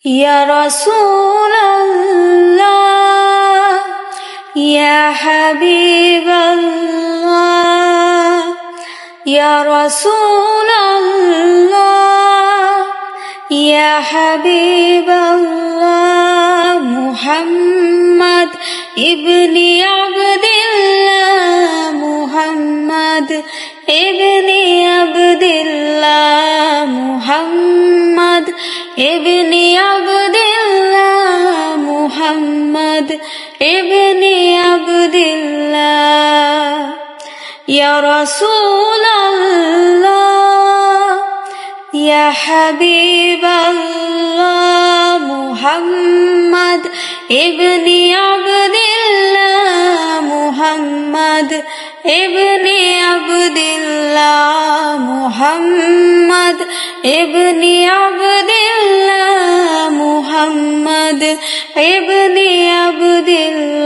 يا رسول الله يا حبيب الله يا رسول الله يا حبيب الله محمد ابن عبد الله محمد ابن عبد الله محمد ابن عبد الله محمد ابن عبد الله يا رسول الله يا حبيب الله محمد ابن عبد الله محمد ابن عبد الله محمد ابن عبد الله محمد ابن عبد الله